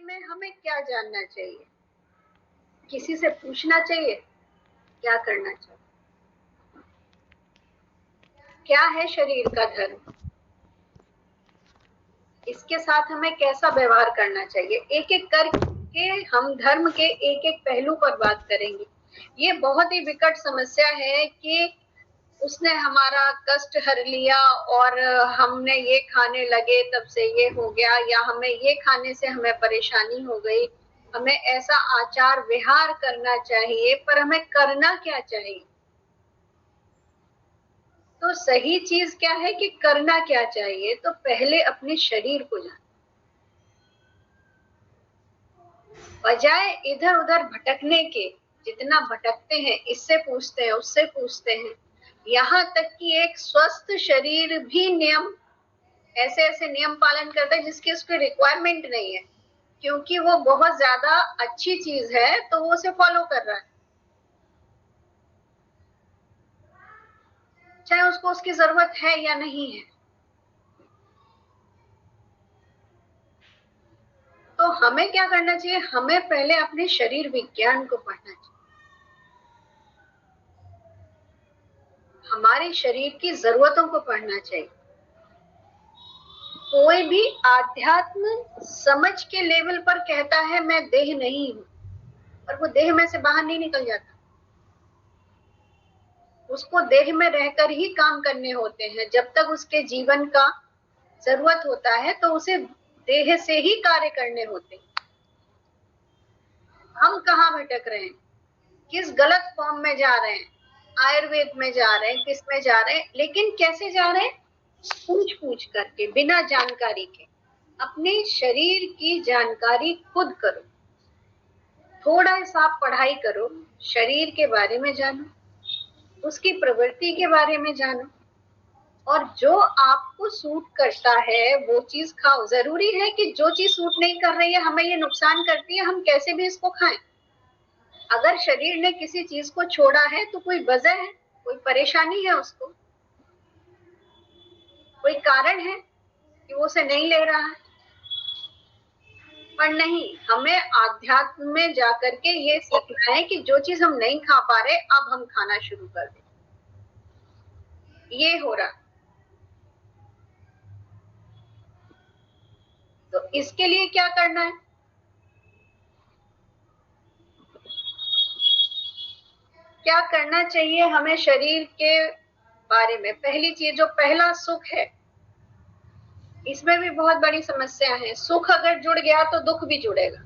में हमें क्या जानना चाहिए? किसी से पूछना चाहिए? क्या करना चाहिए? क्या है शरीर का धर्म? इसके साथ हमें कैसा व्यवहार करना चाहिए? एक एक करके हम धर्म के एक एक पहलू पर बात करेंगे। ये बहुत ही विकट समस्या है कि उसने हमारा कष्ट हर लिया और हमने ये खाने लगे तब से ये हो गया, या हमें ये खाने से हमें परेशानी हो गई, हमें ऐसा आचार विहार करना चाहिए, पर हमें करना क्या चाहिए? तो सही चीज क्या है कि करना क्या चाहिए? तो पहले अपने शरीर को जान, बजाय इधर उधर भटकने के। जितना भटकते हैं, इससे पूछते हैं, उससे पूछते हैं, यहाँ तक कि एक स्वस्थ शरीर भी नियम, ऐसे ऐसे नियम पालन करता है जिसकी उसकी रिक्वायरमेंट नहीं है, क्योंकि वो बहुत ज्यादा अच्छी चीज है तो वो उसे फॉलो कर रहा है, चाहे उसको उसकी जरूरत है या नहीं है। तो हमें क्या करना चाहिए? हमें पहले अपने शरीर विज्ञान को पढ़ना चाहिए, हमारे शरीर की जरूरतों को पढ़ना चाहिए। कोई भी आध्यात्म समझ के लेवल पर कहता है मैं देह नहीं हूं, और वो देह में से बाहर नहीं निकल जाता। उसको देह में रहकर ही काम करने होते हैं। जब तक उसके जीवन का जरूरत होता है तो उसे देह से ही कार्य करने होते हैं। हम कहाँ भटक रहे हैं? किस गलत फॉर्म में जा रहे हैं? आयुर्वेद में जा रहे हैं, किस में जा रहे हैं? लेकिन कैसे जा रहे हैं? पूछ पूछ करके, बिना जानकारी के। अपने शरीर की जानकारी खुद करो, थोड़ा सा पढ़ाई करो, शरीर के बारे में जानो, उसकी प्रवृत्ति के बारे में जानो, और जो आपको सूट करता है वो चीज खाओ। जरूरी है कि जो चीज सूट नहीं कर रही है, हमें ये नुकसान करती है, हम कैसे भी इसको खाएं। अगर शरीर ने किसी चीज को छोड़ा है तो कोई वजह है, कोई परेशानी है, उसको कोई कारण है कि वो उसे नहीं ले रहा है। पर नहीं, हमें आध्यात्म में जाकर के ये सीखना है कि जो चीज हम नहीं खा पा रहे अब हम खाना शुरू कर दें। ये हो रहा। तो इसके लिए क्या करना है? क्या करना चाहिए हमें शरीर के बारे में? पहली चीज, जो पहला सुख है, इसमें भी बहुत बड़ी समस्या है। सुख अगर जुड़ गया तो दुख भी जुड़ेगा।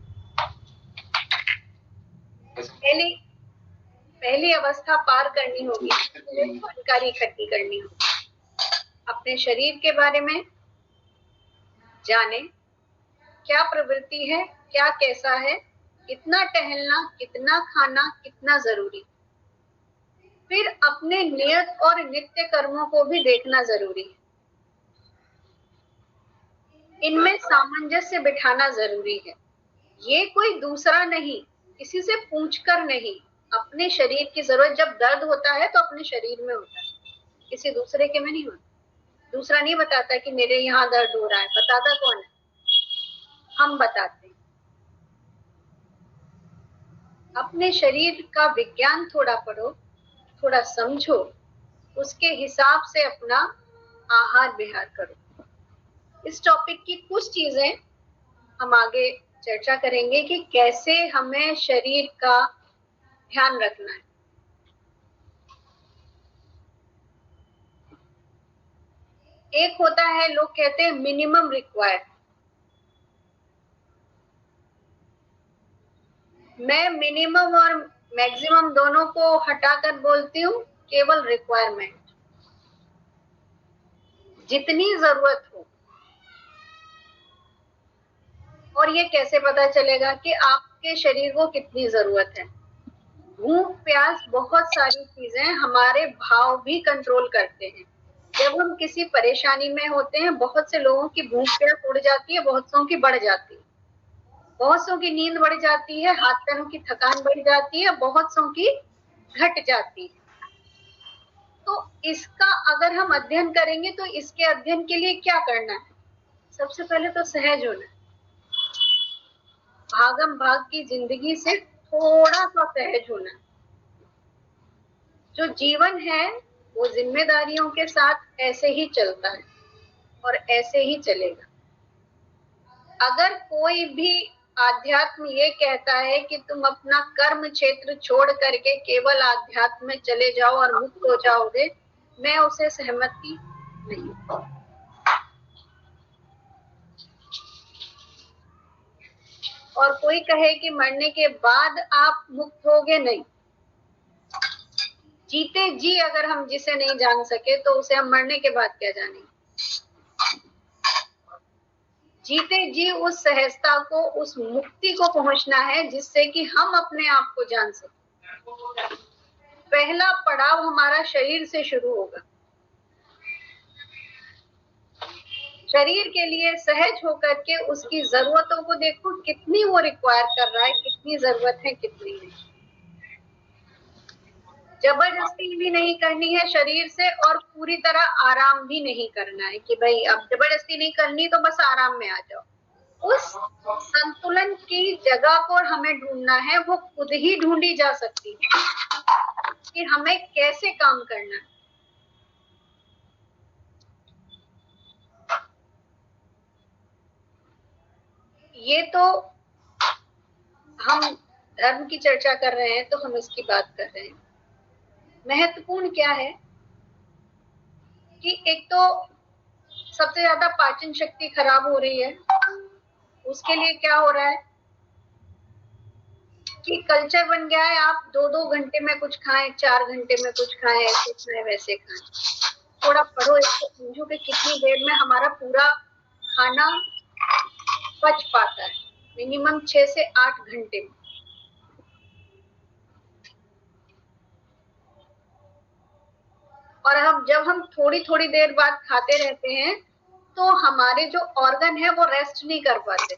पहली अवस्था पार करनी होगी, जानकारी इकट्ठी करनी होगी। अपने शरीर के बारे में जाने, क्या प्रवृत्ति है, क्या कैसा है, कितना टहलना, कितना खाना, कितना जरूरी। फिर अपने नियत और नित्य कर्मों को भी देखना जरूरी है। इनमें सामंजस्य बिठाना जरूरी है। ये कोई दूसरा नहीं, किसी से पूछकर नहीं। अपने शरीर की जरूरत, जब दर्द होता है तो अपने शरीर में होता है, किसी दूसरे के में नहीं होता। दूसरा नहीं बताता कि मेरे यहाँ दर्द हो रहा है, बताता कौन है? हम बताते हैं। अपने शरीर का विज्ञान थोड़ा पढ़ो, थोड़ा समझो, उसके हिसाब से अपना आहार विहार करो। इस टॉपिक की कुछ चीजें हम आगे चर्चा करेंगे कि कैसे हमें शरीर का ध्यान रखना है। एक होता है, लोग कहते हैं मिनिमम रिक्वायर्ड। मैं मिनिमम और मैक्सिमम दोनों को हटाकर बोलती हूँ केवल रिक्वायरमेंट, जितनी जरूरत हो। और ये कैसे पता चलेगा कि आपके शरीर को कितनी जरूरत है? भूख प्यास, बहुत सारी चीजें हमारे भाव भी कंट्रोल करते हैं। जब हम किसी परेशानी में होते हैं, बहुत से लोगों की भूख प्यास उड़ जाती है, बहुत सौ की बढ़ जाती है। बहुत सौ की नींद बढ़ जाती है, हाथ पैरों की थकान बढ़ जाती है, बहुत सौ की घट जाती है। तो इसका अगर हम अध्ययन करेंगे तो इसके अध्ययन के लिए क्या करना है? सबसे पहले तो सहज होना है। भागम भाग की जिंदगी से थोड़ा सा सहज होना। जो जीवन है वो जिम्मेदारियों के साथ ऐसे ही चलता है और ऐसे ही चलेगा। अगर कोई भी आध्यात्म ये कहता है कि तुम अपना कर्म क्षेत्र छोड़ करके केवल आध्यात्म में चले जाओ और मुक्त हो जाओगे, मैं उसे सहमति नहीं। और कोई कहे कि मरने के बाद आप मुक्त होगे, नहीं। जीते जी अगर हम जिसे नहीं जान सके तो उसे हम मरने के बाद क्या जानेंगे। जीते जी उस सहजता को, उस मुक्ति को पहुंचना है जिससे कि हम अपने आप को जान सकें। पहला पड़ाव हमारा शरीर से शुरू होगा। शरीर के लिए सहज होकर के उसकी जरूरतों को देखो, कितनी वो रिक्वायर कर रहा है, कितनी जरूरत है, कितनी नहीं। जबरदस्ती भी नहीं करनी है शरीर से और पूरी तरह आराम भी नहीं करना है कि भाई अब जबरदस्ती नहीं करनी तो बस आराम में आ जाओ। उस संतुलन की जगह को हमें ढूंढना है, वो खुद ही ढूंढी जा सकती है कि हमें कैसे काम करना है। ये तो हम धर्म की चर्चा कर रहे हैं तो हम इसकी बात कर रहे हैं। महत्वपूर्ण क्या है कि एक तो सबसे ज्यादा पाचन शक्ति खराब हो रही है। उसके लिए क्या हो रहा है कि कल्चर बन गया है, आप 2-2 घंटे में कुछ खाएं, 4 घंटे में कुछ खाएं, ऐसे खाएं, वैसे खाएं। थोड़ा पढ़ो इसको, समझो कि कितनी देर में हमारा पूरा खाना पच पाता है। मिनिमम 6 से 8 घंटे में। और जब हम थोड़ी थोड़ी देर बाद खाते रहते हैं तो हमारे जो ऑर्गन है वो रेस्ट नहीं कर पाते।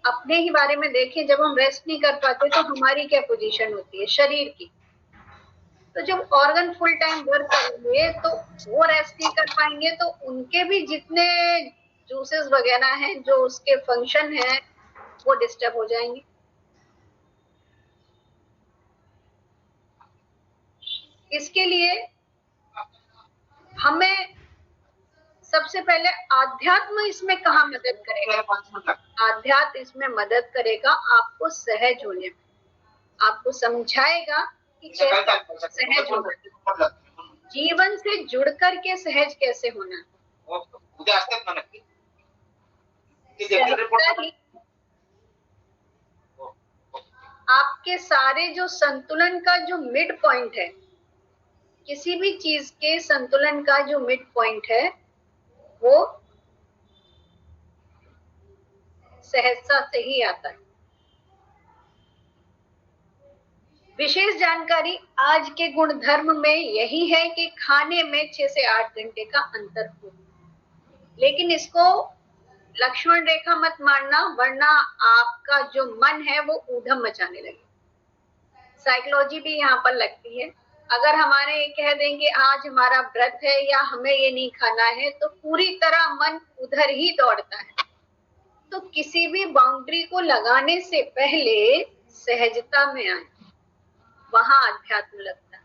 अपने ही बारे में देखें, जब हम रेस्ट नहीं कर पाते तो हमारी क्या पोजीशन होती है शरीर की। तो जब ऑर्गन फुल टाइम वर्क करेंगे तो वो रेस्ट नहीं कर पाएंगे, तो उनके भी जितने जूसेस वगैरह हैं, जो उसके फंक्शन है, वो डिस्टर्ब हो जाएंगे। इसके लिए हमें सबसे पहले आध्यात्म इसमें कहाँ मदद करेगा? आध्यात्म इसमें मदद करेगा आपको सहज होने में, आपको समझाएगा कि कैसे सहज होना, जीवन से जुड़ करके सहज कैसे होना। आपके सारे जो संतुलन का जो मिड पॉइंट है, किसी भी चीज के संतुलन का जो मिड पॉइंट है वो सहजता से ही आता है। विशेष जानकारी आज के गुणधर्म में यही है कि खाने में 6 से 8 घंटे का अंतर हो, लेकिन इसको लक्ष्मण रेखा मत मारना, वरना आपका जो मन है वो ऊधम मचाने लगे। साइकोलॉजी भी यहाँ पर लगती है। अगर हमारे ये कह देंगे आज हमारा व्रत है या हमें ये नहीं खाना है, तो पूरी तरह मन उधर ही दौड़ता है। तो किसी भी बाउंड्री को लगाने से पहले सहजता में आए, वहां अध्यात्म लगता है,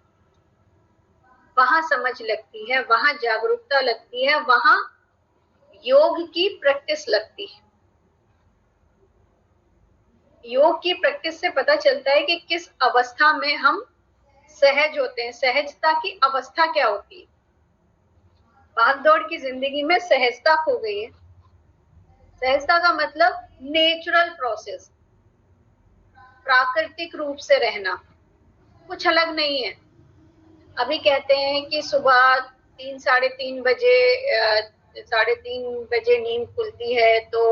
वहां समझ लगती है, वहां जागरूकता लगती है, वहां योग की प्रैक्टिस लगती है। योग की प्रैक्टिस से पता चलता है कि किस अवस्था में हम सहज होते हैं। सहजता की अवस्था क्या होती है? भागदौड़ की जिंदगी में सहजता खो गई है। सहजता का मतलब नेचुरल प्रोसेस, प्राकृतिक रूप से रहना, कुछ अलग नहीं है। अभी कहते हैं कि सुबह 3-3:30 बजे 3:30 बजे नींद खुलती है तो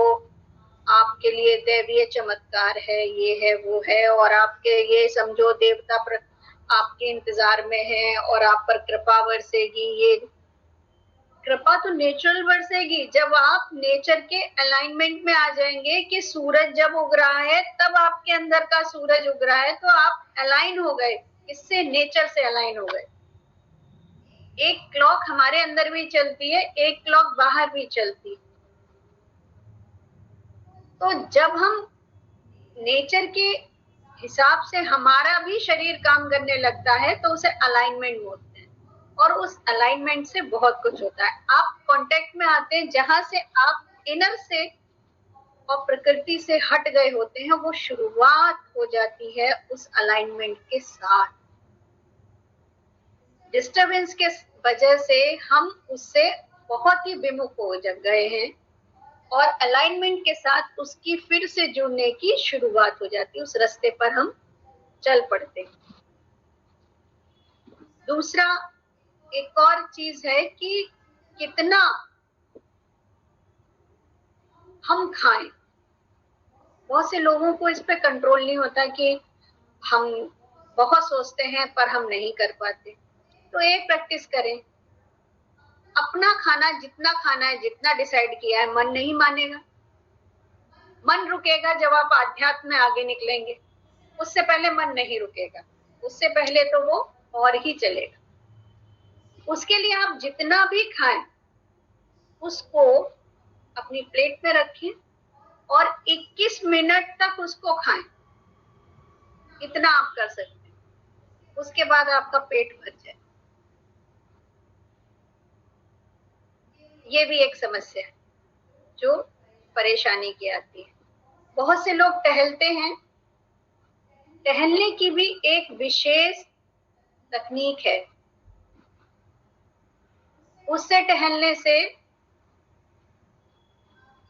आपके लिए दैवीय चमत्कार है, ये है, वो है, और आपके ये समझो देवता आपके इंतजार में है और आप पर कृपा बरसेगी। ये कृपा तो नेचुरल बरसेगी जब आप नेचर के अलाइनमेंट में आ जाएंगे कि सूरज जब उग रहा है तब आपके अंदर का सूरज उग रहा है, तो आप अलाइन हो गए, इससे नेचर से अलाइन हो गए। एक क्लॉक हमारे अंदर भी चलती है, एक क्लॉक बाहर भी चलती है। तो जब हम नेचर के हिसाब से हमारा भी शरीर काम करने लगता है तो उसे अलाइनमेंट बोलते हैं, और उस अलाइनमेंट से बहुत कुछ होता है। आप कांटेक्ट में आते हैं जहां से आप इनर से और प्रकृति से हट गए होते हैं, वो शुरुआत हो जाती है उस अलाइनमेंट के साथ। डिस्टरबेंस के वजह से हम उससे बहुत ही विमुख हो गए हैं, और अलाइनमेंट के साथ उसकी फिर से जुड़ने की शुरुआत हो जाती है, उस रास्ते पर हम चल पड़ते हैं। दूसरा एक और चीज है कि कितना हम खाएं। बहुत से लोगों को इस पे कंट्रोल नहीं होता कि हम बहुत सोचते हैं पर हम नहीं कर पाते। तो एक प्रैक्टिस करें, अपना खाना जितना खाना है, जितना डिसाइड किया है, मन नहीं मानेगा। मन रुकेगा जब आप आध्यात्म में आगे निकलेंगे, उससे पहले मन नहीं रुकेगा, उससे पहले तो वो और ही चलेगा। उसके लिए आप जितना भी खाएं उसको अपनी प्लेट में रखें और 21 मिनट तक उसको खाएं, इतना आप कर सकते हैं। उसके बाद आपका पेट भर जाए। ये भी एक समस्या है जो परेशानी की आती है। बहुत से लोग टहलते हैं, टहलने की भी एक विशेष तकनीक है। उससे टहलने से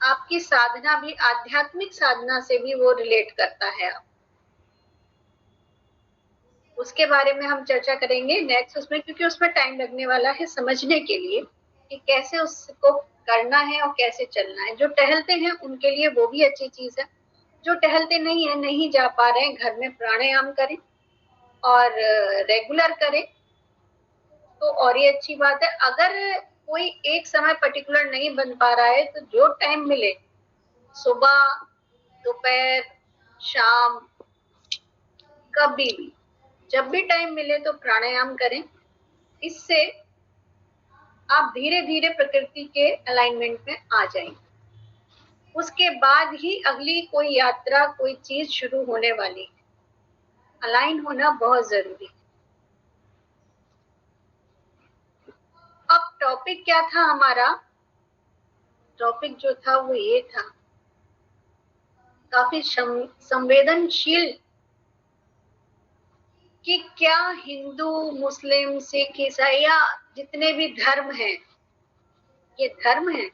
आपकी साधना भी आध्यात्मिक साधना से भी वो रिलेट करता है। आप उसके बारे में हम चर्चा करेंगे नेक्स्ट उसमें, क्योंकि उसमें टाइम लगने वाला है समझने के लिए कि कैसे उसको करना है और कैसे चलना है। जो टहलते हैं उनके लिए वो भी अच्छी चीज है। जो टहलते नहीं है, नहीं जा पा रहे हैं, घर में प्राणायाम करें और रेगुलर करें तो और ये अच्छी बात है। अगर कोई एक समय पर्टिकुलर नहीं बन पा रहा है तो जो टाइम मिले, सुबह, दोपहर, शाम, कभी भी, जब भी टाइम मिले तो प्राणायाम करें। इससे आप धीरे धीरे प्रकृति के अलाइनमेंट में आ जाएंगे। उसके बाद ही अगली कोई यात्रा, कोई चीज शुरू होने वाली है। अलाइन होना बहुत जरूरी है। अब टॉपिक क्या था हमारा? टॉपिक जो था वो ये था, काफी संवेदनशील, कि क्या हिंदू, मुस्लिम, सिख, ईसाई या जितने भी धर्म हैं, ये धर्म है?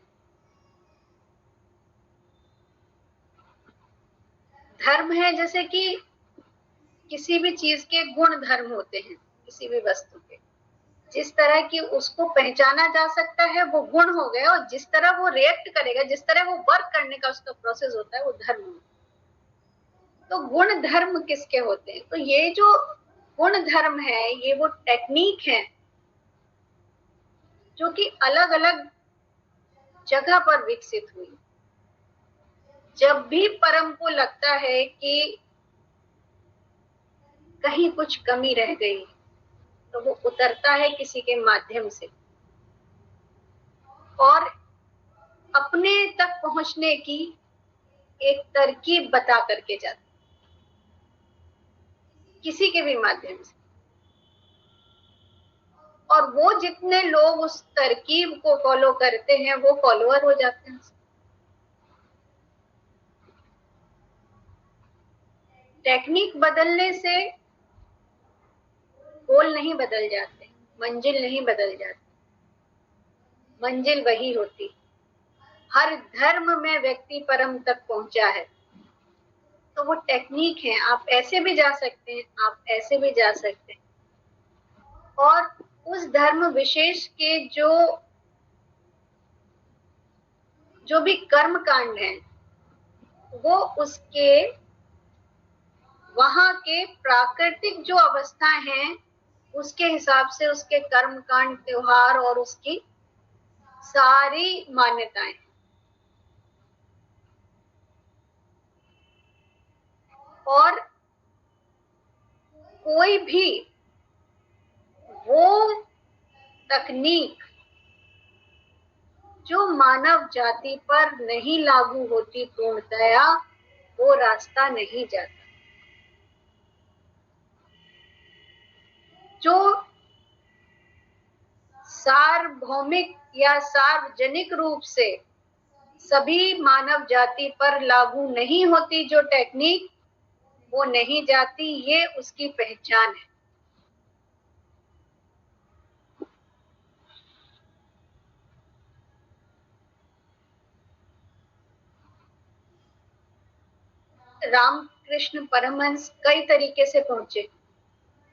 धर्म है जैसे कि किसी भी चीज के गुण धर्म होते हैं, किसी भी वस्तु के जिस तरह की उसको पहचाना जा सकता है वो गुण हो गए, और जिस तरह वो रिएक्ट करेगा, जिस तरह वो वर्क करने का उसका प्रोसेस होता है, वो धर्म होता है। तो गुण धर्म किसके होते हैं? तो ये जो गुण धर्म है, ये वो टेक्निक है जो कि अलग अलग जगह पर विकसित हुई। जब भी परम को लगता है कि कहीं कुछ कमी रह गई तो वो उतरता है किसी के माध्यम से और अपने तक पहुंचने की एक तरकीब बता करके जाता, किसी के भी माध्यम से। और वो जितने लोग उस तरकीब को फॉलो करते हैं वो फॉलोअर हो जाते हैं। टेक्निक बदलने से गोल नहीं बदल जाते, मंजिल नहीं बदल जाती, मंजिल वही होती। हर धर्म में व्यक्ति परम तक पहुंचा है, तो वो टेक्निक है। आप ऐसे भी जा सकते हैं, आप ऐसे भी जा सकते हैं। और उस धर्म विशेष के जो भी कर्म कांड है, वो उसके वहां के प्राकृतिक जो अवस्था है उसके हिसाब से उसके कर्म कांड, त्योहार और उसकी सारी मान्यताएं। और कोई भी वो तकनीक जो मानव जाति पर नहीं लागू होती पूर्णतया, वो रास्ता नहीं जाता। जो सार्वभौमिक या सार्वजनिक रूप से सभी मानव जाति पर लागू नहीं होती, जो टेक्निक, वो नहीं जाती, ये उसकी पहचान है। रामकृष्ण परमहंस कई तरीके से पहुंचे।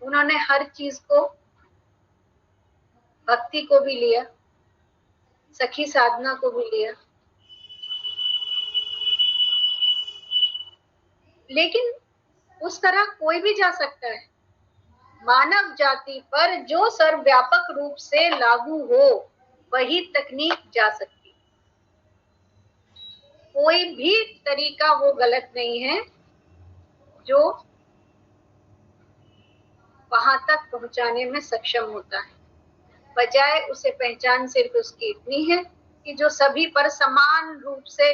उन्होंने हर चीज को, भक्ति को भी लिया, सखी साधना को भी लिया, लेकिन उस तरह कोई भी जा सकता है। मानव जाति पर जो सर्वव्यापक रूप से लागू हो वही तकनीक जा सकती है। कोई भी तरीका वो गलत नहीं है जो वहां तक पहुंचाने में सक्षम होता है। बजाय उसे पहचान सिर्फ उसकी इतनी है कि जो सभी पर समान रूप से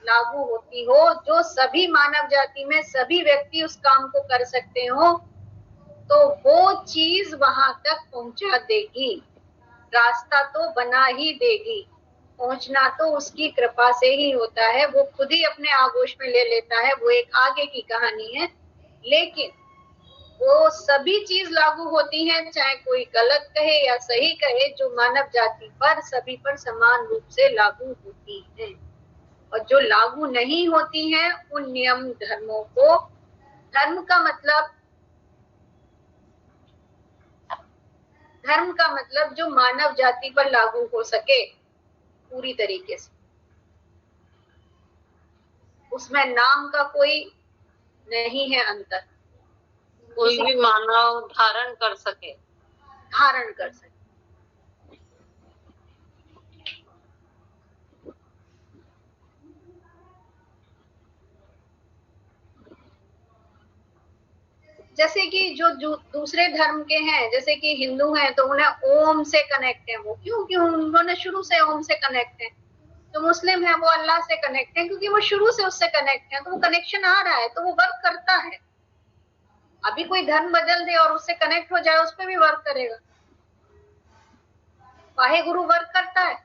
लागू होती हो, जो सभी मानव जाति में सभी व्यक्ति उस काम को कर सकते हो, तो वो चीज वहां तक पहुंचा देगी, रास्ता तो बना ही देगी। पहुंचना तो उसकी कृपा से ही होता है, वो खुद ही अपने आगोश में ले लेता है, वो एक आगे की कहानी है। लेकिन वो सभी चीज लागू होती हैं, चाहे कोई गलत कहे या सही कहे, जो मानव जाति पर सभी पर समान रूप से लागू होती हैं। और जो लागू नहीं होती हैं उन नियम धर्मों को, धर्म का मतलब जो मानव जाति पर लागू हो सके पूरी तरीके से, उसमें नाम का कोई नहीं है अंतर। कोई भी मानव धारण कर सके। जैसे कि जो दूसरे धर्म के हैं, जैसे कि हिंदू हैं, तो उन्हें ओम से कनेक्ट है। वो क्यों उन्होंने शुरू से ओम से कनेक्ट है। तो मुस्लिम है, वो अल्लाह से कनेक्ट है क्योंकि वो शुरू से उससे कनेक्ट है, तो वो कनेक्शन आ रहा है, तो वो वर्क करता है। अभी कोई धर्म बदल दे और उससे कनेक्ट हो जाए, उस पर भी वर्क करेगा। वाहे गुरु वर्क करता है,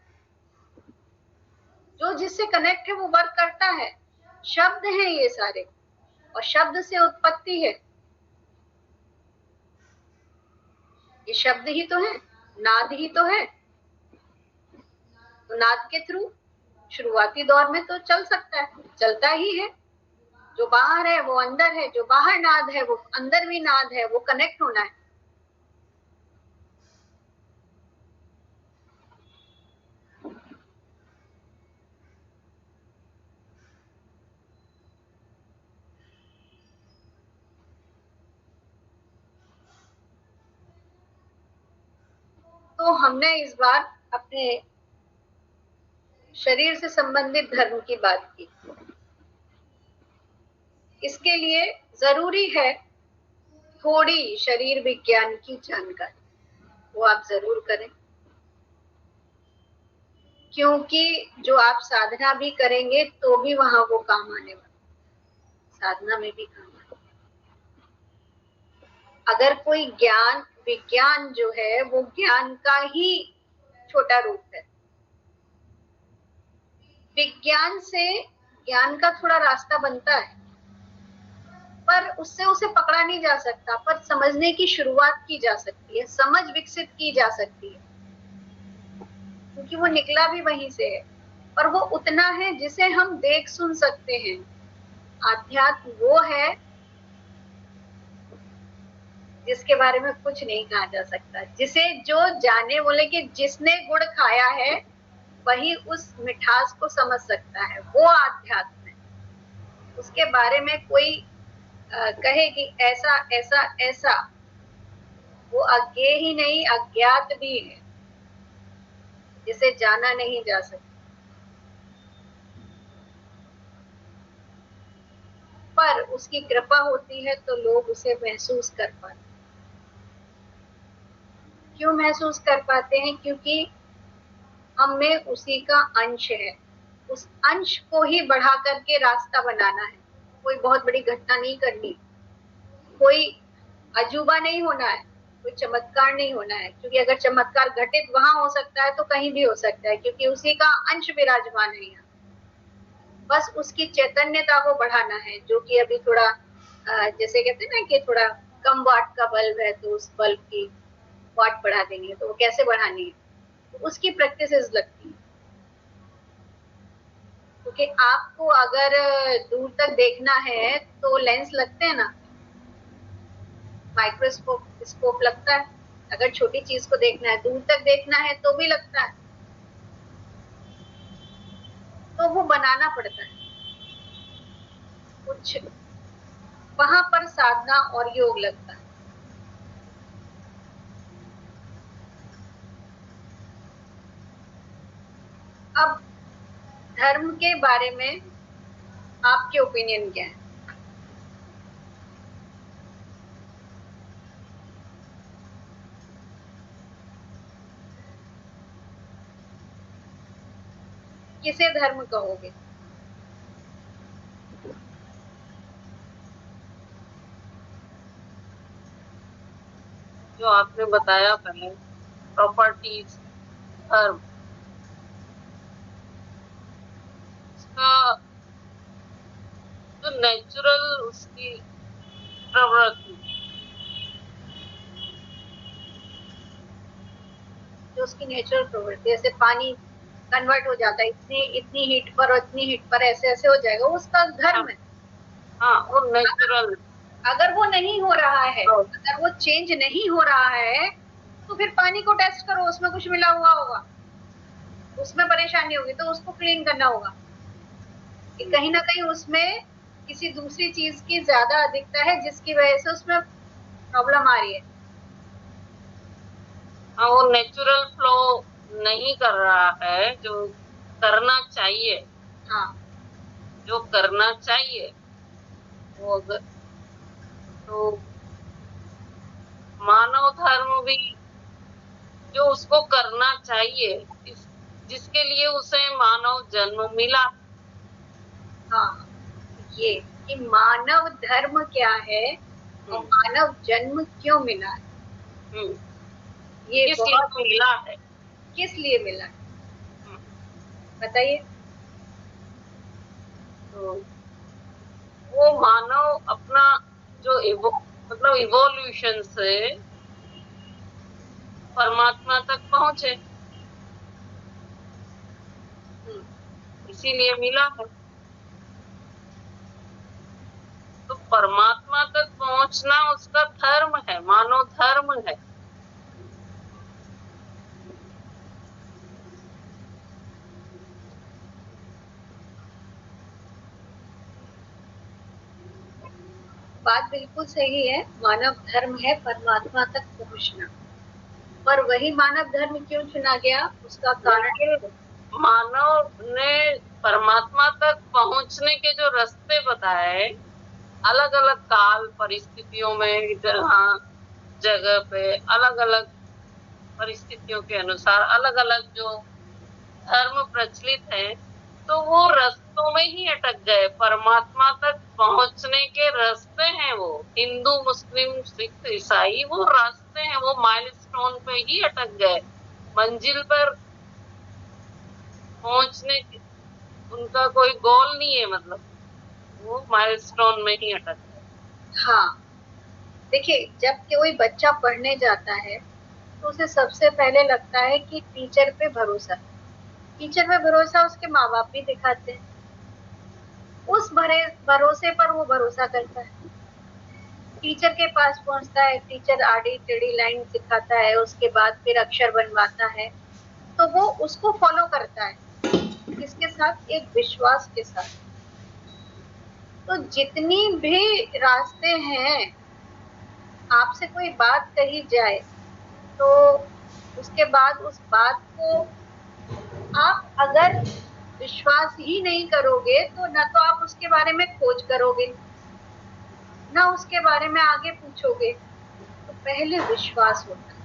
जो जिससे कनेक्ट है वो वर्क करता है। शब्द हैं ये सारे, और शब्द से उत्पत्ति है। ये शब्द ही तो है, नाद ही तो है। तो नाद के थ्रू शुरुआती दौर में तो चल सकता है, चलता ही है। जो बाहर है वो अंदर है, जो बाहर नाद है वो अंदर भी नाद है, वो कनेक्ट होना है। तो हमने इस बार अपने शरीर से संबंधित धर्म की बात की। इसके लिए जरूरी है थोड़ी शरीर विज्ञान की जानकारी, वो आप जरूर करें, क्योंकि जो आप साधना भी करेंगे तो भी वहां वो काम आने वाला, साधना में भी काम आने। अगर कोई ज्ञान, विज्ञान जो है वो ज्ञान का ही छोटा रूप है। विज्ञान से ज्ञान का थोड़ा रास्ता बनता है, पर उससे उसे पकड़ा नहीं जा सकता, पर समझने की शुरुआत की जा सकती है, समझ विकसित की जा सकती है, क्योंकि वो निकला भी वहीं से है। पर वो उतना है जिसे हम देख सुन सकते हैं। आध्यात्म वो है जिसके बारे में कुछ नहीं कहा जा सकता, जिसे जो जाने, बोले कि जिसने गुड़ खाया है वही उस मिठास को समझ सकता है, वो आध्यात्म है। उसके बारे में कोई कहे कि ऐसा ऐसा ऐसा, वो अज्ञेय ही नहीं, अज्ञात भी है, जिसे जाना नहीं जा सकता। पर उसकी कृपा होती है तो लोग उसे महसूस कर पाते। क्यों महसूस कर पाते हैं? क्योंकि हम में उसी का अंश है। उस अंश को ही बढ़ा करके रास्ता बनाना है, कोई बहुत बड़ी घटना नहीं करनी, कोई अजूबा नहीं होना है, कोई चमत्कार नहीं होना है, क्योंकि अगर चमत्कार घटित वहां हो सकता है तो कहीं भी हो सकता है, क्योंकि उसी का अंश विराजमान है यहाँ। बस उसकी चैतन्यता को बढ़ाना है, जो कि अभी थोड़ा जैसे कहते हैं ना कि थोड़ा कम वाट का बल्ब है तो उस बल्ब की वाट बढ़ा देंगे, तो वो कैसे बढ़ानी है, तो उसकी प्रैक्टिस लगती है। क्योंकि आपको अगर दूर तक देखना है तो लेंस लगते हैं ना, माइक्रोस्कोप स्कोप लगता है। अगर छोटी चीज को देखना है, दूर तक देखना है तो भी लगता है, तो वो बनाना पड़ता है कुछ, वहां पर साधना और योग लगता है। अब धर्म के बारे में आपके ओपिनियन क्या है? किसे धर्म कहोगे? जो आपने बताया पहले, प्रॉपर्टीज, धर्म, उसका जो नेचुरल उसकी प्रवृत्ति, जो उसकी नेचुरल प्रवृत्ति, जैसे पानी कन्वर्ट हो जाता है इतनी हीट पर और इतनी हीट पर, ऐसे ऐसे हो जाएगा, उसका धर्म है। हाँ, वो नेचुरल। अगर वो नहीं हो रहा है, अगर वो चेंज नहीं हो रहा है, तो फिर पानी को टेस्ट करो, उसमें कुछ मिला हुआ होगा, उसमें परेशानी होगी, तो उसको क्लीन करना होगा कि कहीं ना कहीं उसमें किसी दूसरी चीज की ज्यादा अधिकता है, जिसकी वजह से उसमें प्रॉब्लम आ रही है। हाँ, वो नेचुरल फ्लो नहीं कर रहा है जो करना चाहिए। हाँ, जो करना चाहिए वो अगर, तो मानव धर्म भी जो उसको करना चाहिए, जिसके लिए उसे मानव जन्म मिला। हाँ, ये कि मानव धर्म क्या है और मानव जन्म क्यों मिला है, ये किस लिए बहुत मिला है, किस लिए मिला है, बताइए। तो वो मानव अपना जो मतलब इवोल्यूशन से परमात्मा तक पहुंचे, इसीलिए मिला है। तो परमात्मा तक पहुंचना उसका धर्म है, मानव धर्म है। बात बिल्कुल सही है, मानव धर्म है परमात्मा तक पहुंचना, पर वही मानव धर्म क्यों चुना गया, उसका कारण मानव ने परमात्मा तक पहुंचने के जो रास्ते बताए, अलग अलग काल परिस्थितियों में, जगह पे अलग अलग परिस्थितियों के अनुसार अलग अलग जो धर्म प्रचलित है, तो वो रास्तों में ही अटक गए। परमात्मा तक पहुंचने के रास्ते हैं वो, हिंदू मुस्लिम सिख ईसाई, वो रास्ते हैं, वो माइलस्टोन पे ही अटक गए। मंजिल पर पहुंचने उनका कोई गोल नहीं है, मतलब वो माइलस्टोन में ही अटक गए। हाँ, देखिए, जब कोई बच्चा पढ़ने जाता है तो उसे सबसे पहले लगता है कि टीचर पे भरोसा, टीचर पे भरोसा उसके माँ बाप भी दिखाते हैं, उस भरोसे पर वो भरोसा करता है, टीचर के पास पहुंचता है, टीचर आड़ी टेढ़ी लाइन सिखाता है, उसके बाद फिर अक्षर बनवाता है, तो वो उसको फॉलो करता है, किसके साथ, एक विश्वास के साथ। तो जितनी भी रास्ते हैं, आपसे कोई बात कही जाए तो उसके बाद उस बात को आप अगर विश्वास ही नहीं करोगे तो न तो आप उसके बारे में खोज करोगे, ना उसके बारे में आगे पूछोगे, तो पहले विश्वास होता है।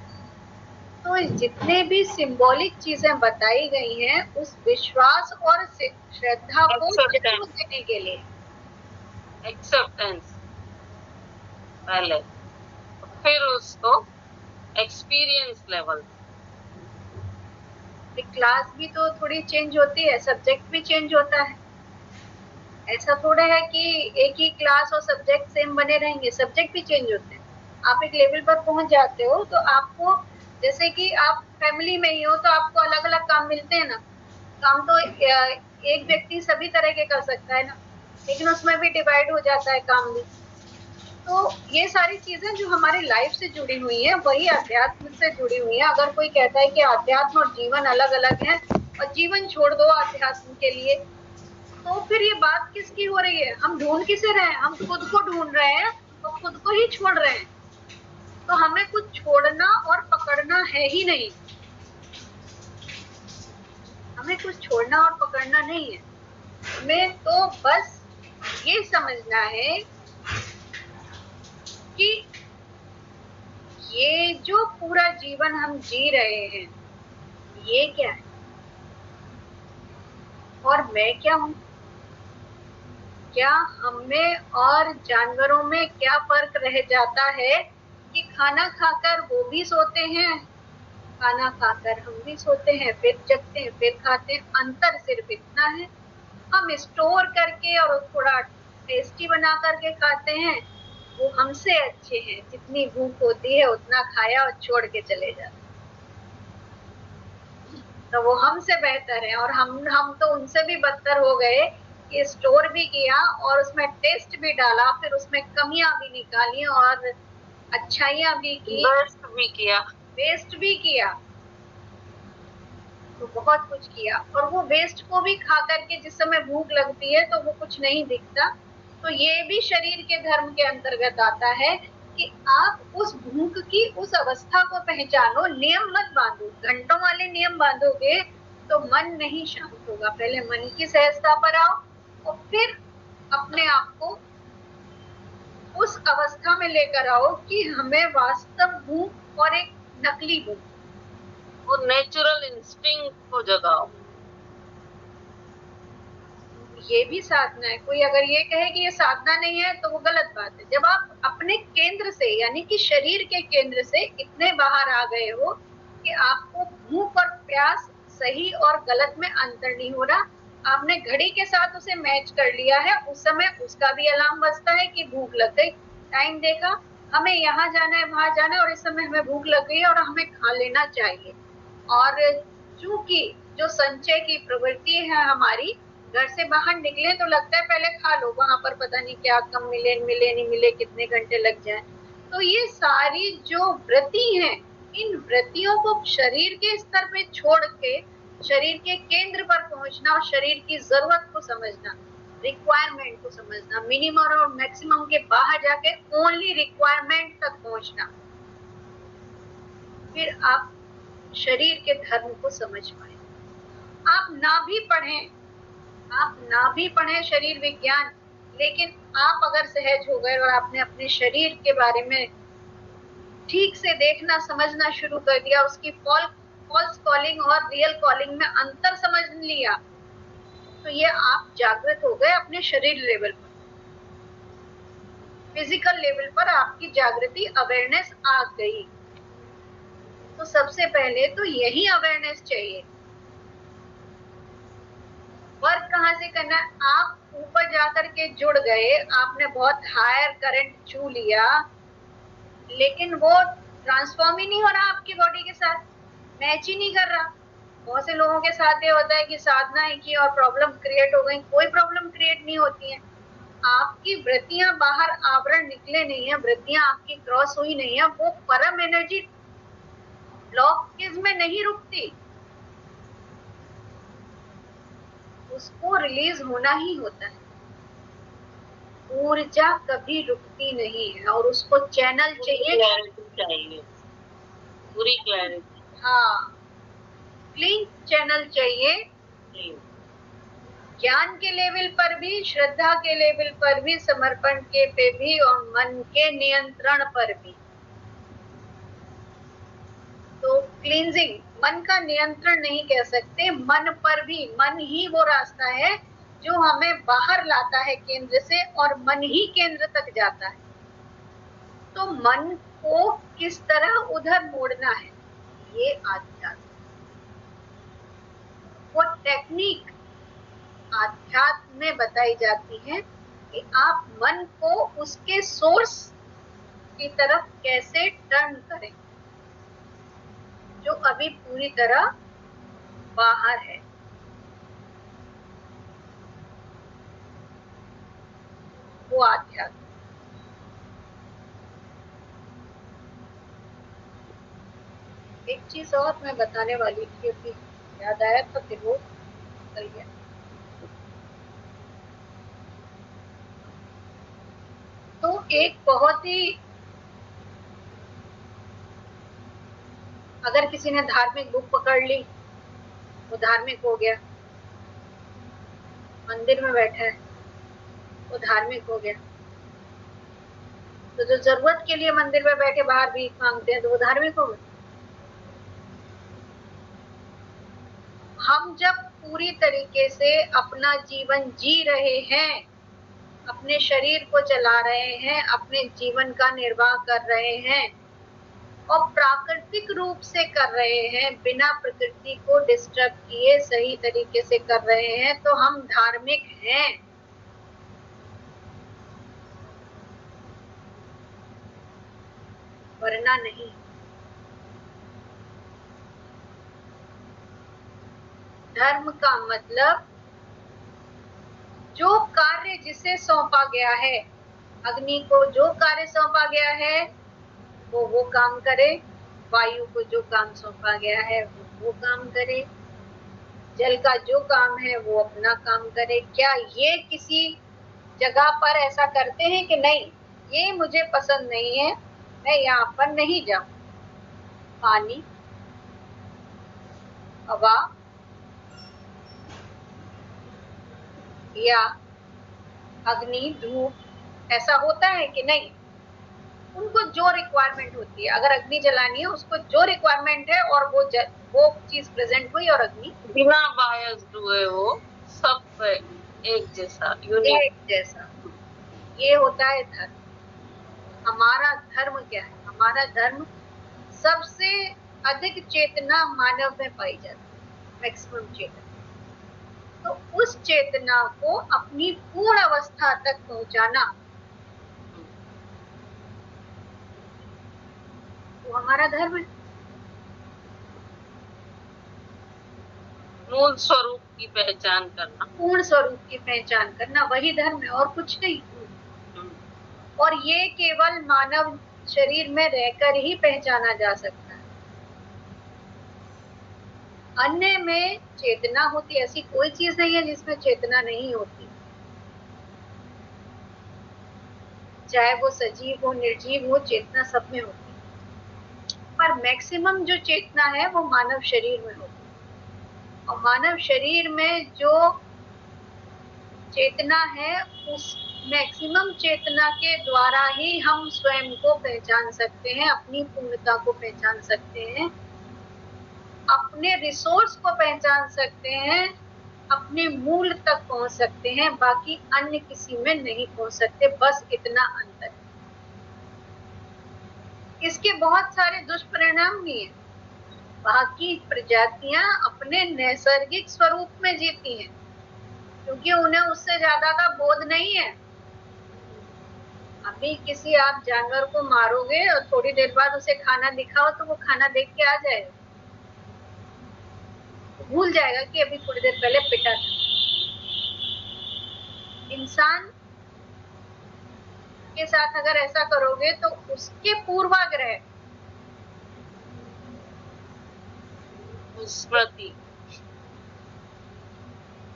तो जितने भी सिंबॉलिक चीजें बताई गई हैं, उस विश्वास और श्रद्धा को जन्म देने के लिए, एक्सेप्टेंस पहले, फिर उसको एक्सपीरियंस लेवल। क्लास भी तो थोड़ी चेंज होती है, सब्जेक्ट भी चेंज होता है। ऐसा थोड़ा है कि एक ही क्लास और सब्जेक्ट सेम बने रहेंगे, सब्जेक्ट भी चेंज होते हैं। आप एक लेवल पर पहुंच जाते हो तो आपको, जैसे कि आप फैमिली में ही हो तो आपको अलग अलग काम मिलते हैं ना। काम तो एक व्यक्ति सभी तरह के कर सकता है ना, लेकिन उसमें भी डिवाइड हो जाता है काम भी। तो ये सारी चीजें जो हमारी लाइफ से जुड़ी हुई है वही अध्यात्म से जुड़ी हुई है। अगर कोई कहता है कि अध्यात्म और जीवन अलग अलग है और जीवन छोड़ दो अध्यात्म के लिए, तो फिर ये बात किसकी हो रही है? हम ढूंढ किसे रहे हैं? हम खुद को ढूंढ रहे हैं और खुद को ही छोड़ रहे हैं। तो हमें कुछ छोड़ना और पकड़ना है ही नहीं, हमें कुछ छोड़ना और पकड़ना नहीं है। हमें तो बस ये समझना है कि ये जो पूरा जीवन हम जी रहे हैं ये क्या है और मैं क्या हूँ। क्या हमें और जानवरों में क्या फर्क रह जाता है कि खाना खाकर वो भी सोते हैं, खाना खाकर हम भी सोते हैं, फिर जगते हैं, फिर खाते हैं। अंतर सिर्फ इतना है, हम स्टोर करके और थोड़ा टेस्टी बना करके खाते हैं, वो हमसे अच्छे हैं। जितनी भूख होती है उतना खाया और छोड़ के चले जाते, तो वो हमसे बेहतर है। और हम तो उनसे भी बदतर हो गए कि स्टोर भी किया और उसमें टेस्ट भी डाला, फिर उसमें कमियां भी निकाली और अच्छाइयां भी की, वेस्ट भी किया, तो बहुत कुछ किया। और वो वेस्ट को भी खा करके जिस समय भूख लगती है तो वो कुछ नहीं दिखता। तो ये भी शरीर के धर्म के अंतर्गत आता है कि आप उस भूख की उस अवस्था को पहचानो, नियम मत बांधो। घंटों वाले नियम बांधोगे तो मन नहीं शांत होगा। पहले मन की सहजता पर आओ और फिर अपने आप को उस अवस्था में लेकर आओ कि हमें वास्तव भूख और एक नकली भूख, वो नेचुरल इंस्टिंक्ट को जगाओ। ये भी साधना है। कोई अगर ये कहे कि ये साधना नहीं है तो वो गलत बात है। जब आप अपने केंद्र से यानी कि शरीर के केंद्र से इतने बाहर आ गए हो कि आपको भूख और प्यास, सही और गलत में अंतर नहीं हो रहा, आपने घड़ी के साथ उसे मैच कर लिया है, उस समय उसका भी अलार्म बजता है कि भूख लग गई, टाइम देखा, हमें यहाँ जाना है वहां जाना है और इस समय हमें भूख लग गई है और हमें खा लेना चाहिए। और चूंकि जो संचय की प्रवृत्ति है हमारी, घर से बाहर निकले तो लगता है पहले खा लो, वहां पर पता नहीं क्या कम मिले नहीं मिले, कितने घंटे लग जाए। तो ये सारी जो वृत्ति है, इन वृत्तियों को शरीर के स्तर पे छोड़ के शरीर के केंद्र पर पहुंचना और शरीर की जरूरत को समझना, रिक्वायरमेंट को समझना, मिनिमम और मैक्सिमम के बाहर जाके ओनली रिक्वायरमेंट तक पहुंचना, फिर आप शरीर के धर्म को समझ पाए। आप ना भी पढ़ें शरीर विज्ञान, लेकिन आप अगर सहज हो गए और आपने अपने शरीर के बारे में ठीक से देखना समझना शुरू कर दिया, उसकी फॉल्स कॉलिंग और रियल कॉलिंग में अंतर समझ लिया, तो ये आप जागृत हो गए अपने शरीर लेवल पर। फिजिकल लेवल पर आपकी जागृति, अवेयरनेस आ गई। तो सबसे पहले तो यही अवेयरनेस चाहिए। वर्क कहाँ से करना है? आप ऊपर जाकर के जुड़ गए, आपने बहुत हायर करंट छू लिया, लेकिन वो ट्रांसफॉर्म ही नहीं हो रहा आपकी बॉडी के साथ, मैच ही नहीं कर रहा। बहुत से लोगों के साथ ये होता है कि साधना ही की और प्रॉब्लम क्रिएट हो गई। कोई प्रॉब्लम क्रिएट नहीं होती है। आपकी वृत्तियां बाहर आवरण निकले नहीं है, वृत्तियां आपकी क्रॉस हुई नहीं है, वो परम एनर्जी ब्लॉकेज में नहीं रुकती, उसको रिलीज होना ही होता है। ऊर्जा कभी रुकती नहीं है और उसको चैनल चाहिए, पूरी क्लैरिटी। हाँ, क्लीन चैनल चाहिए, ज्ञान के लेवल पर भी, श्रद्धा के लेवल पर भी, समर्पण के पे भी और मन के नियंत्रण पर भी। तो क्लींजिंग, मन का नियंत्रण नहीं कह सकते, मन पर भी। मन ही वो रास्ता है जो हमें बाहर लाता है केंद्र से, और मन ही केंद्र तक जाता है। तो मन को किस तरह उधर मोड़ना है, ये आध्यात्म। वो टेक्निक आध्यात्म में बताई जाती है कि आप मन को उसके सोर्स की तरफ कैसे टर्न करें, जो अभी पूरी तरह बाहर है। वो आध्यात्म। एक चीज और मैं बताने वाली थी, अभी याद आया था फिर वो निकल गया। तो एक बहुत ही, अगर किसी ने धार्मिक बुक पकड़ ली, वो धार्मिक हो गया। मंदिर में बैठा है, वो धार्मिक हो गया। तो जो जरूरत के लिए मंदिर में बैठे बाहर भीख मांगते हैं, तो वो धार्मिक हो गए। हम जब पूरी तरीके से अपना जीवन जी रहे हैं, अपने शरीर को चला रहे हैं, अपने जीवन का निर्वाह कर रहे हैं, और प्राकृतिक रूप से कर रहे हैं, बिना प्रकृति को डिस्टर्ब किए सही तरीके से कर रहे हैं, तो हम धार्मिक हैं। वरना नहीं। धर्म का मतलब जो कार्य जिसे सौंपा गया है, अग्नि को जो कार्य सौंपा गया है वो काम करे, वायु को जो काम सौंपा गया है वो काम करे, जल का जो काम है वो अपना काम करे। क्या ये किसी जगह पर ऐसा करते हैं कि नहीं, ये मुझे पसंद नहीं है, मैं यहाँ पर नहीं जाऊं? पानी, हवा या अग्नि, धूप, ऐसा होता है कि नहीं? उनको जो रिक्वायरमेंट होती है, अगर अग्नि जलानी है, उसको जो रिक्वायरमेंट है और वो चीज प्रेजेंट हुई और अग्नि बिना बायस हुए वो सब पे एक जैसा, यूनिक। एक जैसा। ये होता है धर्म। हमारा धर्म क्या है? हमारा धर्म सबसे अधिक चेतना मानव में पाई जाती है, मैक्सिमम चेतना। तो उस चेतना को अपनी पूर्ण अवस्था तक पहुंचाना, वो हमारा धर्म है। मूल स्वरूप की पहचान करना, पूर्ण स्वरूप की पहचान करना, वही धर्म है और कुछ नहीं। और ये केवल मानव शरीर में रहकर ही पहचाना जा सकता है। अन्य में चेतना होती, ऐसी कोई चीज नहीं है जिसमें चेतना नहीं होती, चाहे वो सजीव हो निर्जीव हो, चेतना सब में होती है। पर मैक्सिमम जो चेतना है वो मानव शरीर में होती है, और मानव शरीर में जो चेतना है, उस मैक्सिमम चेतना के द्वारा ही हम स्वयं को पहचान सकते हैं, अपनी पूर्णता को पहचान सकते हैं, अपने रिसोर्स को पहचान सकते हैं, अपने मूल तक पहुंच सकते हैं। बाकी अन्य किसी में नहीं पहुंच सकते, बस इतना अंतर है। इसके बहुत सारे दुष्परिणाम भी हैं। बाकी प्रजातियां अपने नैसर्गिक स्वरूप में जीती हैं, क्योंकि उन्हें उससे ज्यादा का बोध नहीं है। अभी किसी आप जानवर को मारोगे और थोड़ी देर बाद उसे खाना दिखाओ, तो वो खाना देख के आ जाएगा, तो भूल जाएगा कि अभी थोड़ी देर पहले पिटा था। इंसान के साथ अगर ऐसा करोगे तो उसके पूर्वाग्रह, स्मृति,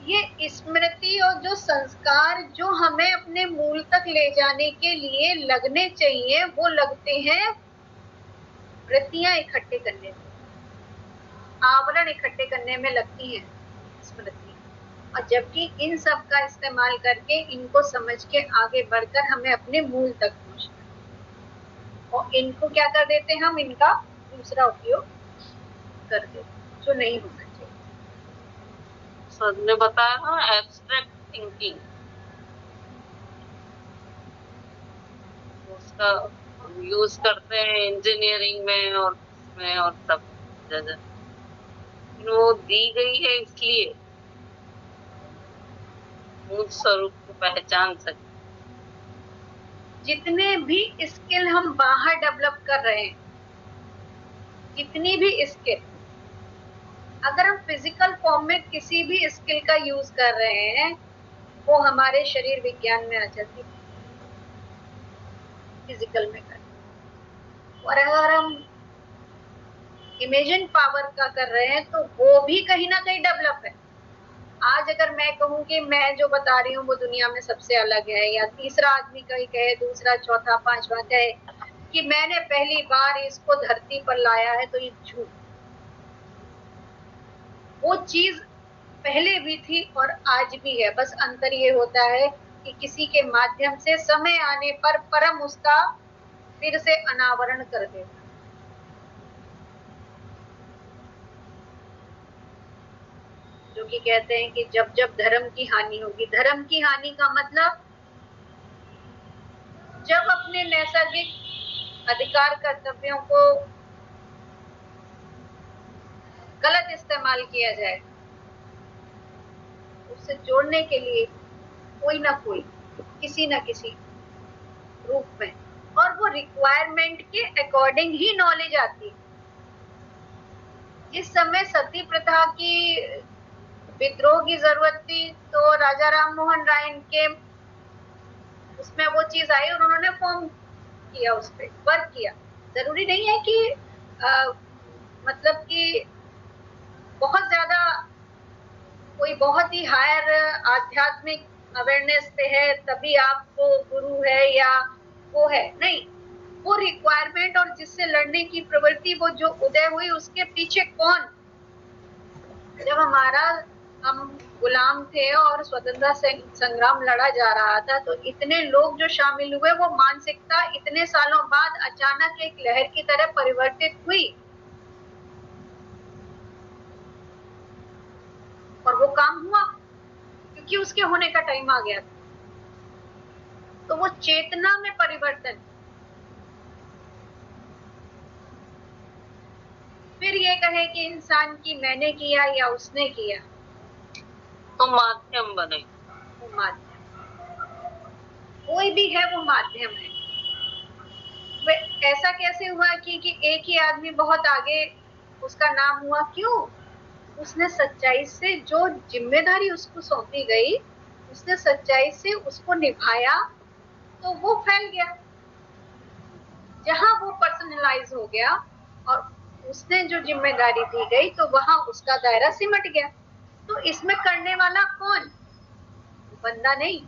ये स्मृति और जो संस्कार जो हमें अपने मूल तक ले जाने के लिए लगने चाहिए, वो लगते हैं वृत्तियां इकट्ठे करने में, आवरण इकट्ठे करने में लगती हैं स्मृति। और जबकि इन सब का इस्तेमाल करके, इनको समझ के आगे बढ़कर हमें अपने मूल तक पहुंचना है। और इनको क्या कर देते हैं हम, इनका दूसरा उपयोग कर देते, जो नहीं होना चाहिए। सर ने बताया ना, एब्स्ट्रैक्ट थिंकिंग, उसका यूज करते हैं इंजीनियरिंग में और इसमें और सब जगह। वो दी गई है इसलिए मूल स्वरूप को पहचान सके। जितने भी स्किल हम बाहर डेवलप कर रहे हैं, जितनी भी स्किल, अगर हम फिजिकल फॉर्म में किसी भी स्किल का यूज कर रहे हैं, वो हमारे शरीर विज्ञान में आ जाती है, फिजिकल में कर। और अगर हम इमेजिन पावर का कर रहे हैं तो वो भी कहीं ना कहीं डेवलप है। आज अगर मैं कहूँ कि मैं जो बता रही हूँ वो दुनिया में सबसे अलग है, या तीसरा आदमी कहीं कहे, दूसरा, चौथा, पांचवा कहे कि मैंने पहली बार इसको धरती पर लाया है, तो ये झूठ। वो चीज पहले भी थी और आज भी है, बस अंतर ये होता है कि किसी के माध्यम से समय आने पर परम उसका फिर से अनावरण कर देता। जो कि कहते हैं कि जब जब धर्म की हानि होगी, धर्म की हानि का मतलब जब अपने नैसर्गिक अधिकार कर्तव्यों को गलत इस्तेमाल किया जाए, उससे जोड़ने के लिए कोई ना कोई किसी ना किसी रूप में, और वो रिक्वायरमेंट के अकॉर्डिंग ही नॉलेज आती है। जिस समय सती प्रथा की विद्रोह की जरूरत थी, तो राजा राम मोहन राय के उसमें वो चीज आई और उन्होंने फॉर्म किया, उस पर वर्क किया। जरूरी नहीं है कि मतलब कि बहुत ज्यादा कोई बहुत ही हायर आध्यात्मिक अवेयरनेस पे है तभी आपको गुरु है या वो है, नहीं। वो रिक्वायरमेंट और जिससे लड़ने की प्रवृत्ति वो जो उदय हुई, उसके पीछे कौन, जब हम गुलाम थे और स्वतंत्रता संग्राम लड़ा जा रहा था, तो इतने लोग जो शामिल हुए, वो मानसिकता इतने सालों बाद अचानक एक लहर की तरह परिवर्तित हुई और वो काम हुआ क्योंकि उसके होने का टाइम आ गया था। तो वो चेतना में परिवर्तन। फिर ये कहे कि इंसान की मैंने किया या उसने किया, तो माध्यम बने, वो माध्यम कोई भी है, वो माध्यम है। ऐसा कैसे हुआ कि एक ही आदमी बहुत आगे उसका नाम हुआ? क्यों? उसने सच्चाई से जो जिम्मेदारी उसको सौंपी गई, उसने सच्चाई से उसको निभाया, तो वो फैल गया। जहां वो पर्सनलाइज हो गया और उसने जो जिम्मेदारी दी गई, तो वहां उसका दायरा सिमट गया। तो इसमें करने वाला कौन? बंदा नहीं,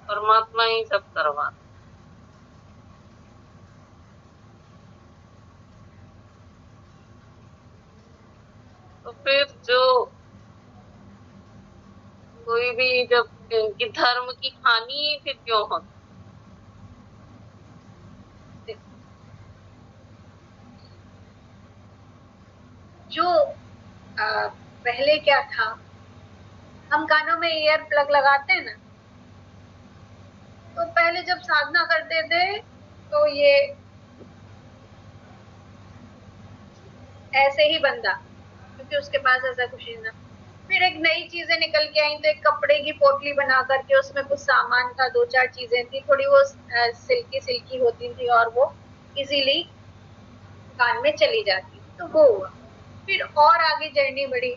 परमात्मा ही सब करवा। तो फिर जो कोई भी जब कि धर्म की हानि फिर क्यों होती? जो पहले क्या था, हम कानों में ईयर प्लग लगाते हैं ना, तो पहले जब साधना करते थे तो ये ऐसे ही बंदा, क्योंकि उसके पास ऐसा कुछ नहीं था। फिर एक नई चीजें निकल के आई, तो एक कपड़े की पोटली बना करके उसमें कुछ सामान था, दो चार चीजें थी, थोड़ी वो सिल्की सिल्की होती थी और वो इजीली कान में चली जाती, तो वो हुआ। फिर और आगे जर्नी बढ़ी,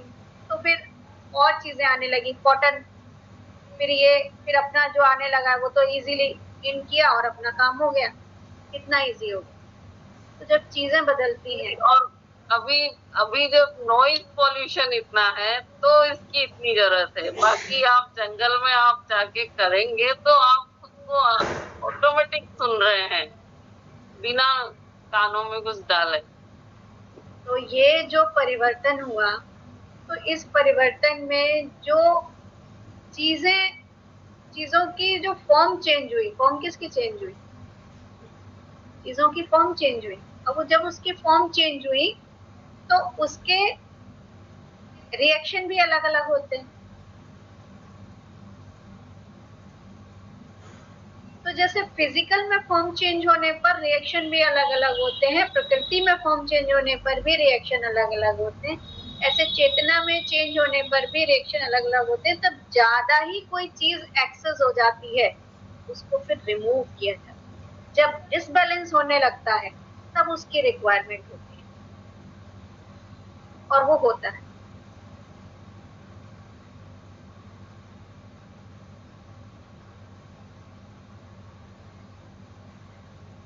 तो फिर और चीजें आने लगी, कॉटन। फिर अपना जो आने लगा वो तो इजीली इन किया और अपना काम हो गया, कितना इजी हो गया। तो जब चीजें बदलती हैं, और अभी अभी जब नॉइज पॉल्यूशन इतना है तो इसकी इतनी जरूरत है। बाकी आप जंगल में आप जाके करेंगे तो आप खुद को ऑटोमेटिक सुन रहे हैं बिना कानों में कुछ डाले। तो ये जो परिवर्तन हुआ, तो इस परिवर्तन में जो चीजों की जो फॉर्म चेंज हुई, फॉर्म किसकी चेंज हुई? चीजों की फॉर्म चेंज हुई। और वो जब उसकी फॉर्म चेंज हुई तो उसके रिएक्शन भी अलग अलग होते हैं। तो जैसे फिजिकल में फॉर्म चेंज होने पर रिएक्शन भी अलग अलग होते हैं, प्रकृति में फॉर्म चेंज होने पर भी रिएक्शन अलग अलग होते हैं, ऐसे चेतना में चेंज होने पर भी रिएक्शन अलग अलग होते हैं। तब ज्यादा ही कोई चीज एक्सेस हो जाती है, उसको फिर रिमूव किया जाता है। जब डिसबैलेंस होने लगता है तब उसकी रिक्वायरमेंट होती है, और वो होता है।